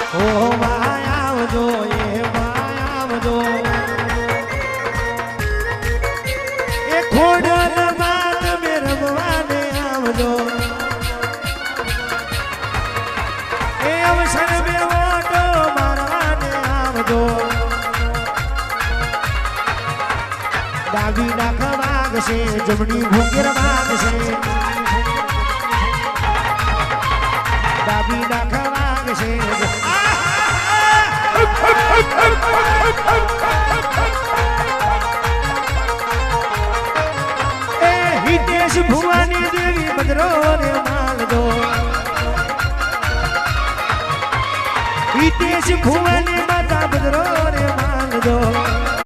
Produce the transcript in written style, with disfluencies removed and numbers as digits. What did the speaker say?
ઓ માયાવજો એ માયાવજો એ ખોડલ માત મે રમવાને આવજો એ અવસર મે ઓટો મારવાને આવજો ડાબી નાખ વાગશે જમણી ભૂંગેર વાગશે ડાબી નાખ વાગશે એ હિતેશ ભુવાની દેવી બદરો ને માલજો હિતેશ ભુવાની માતા બદરો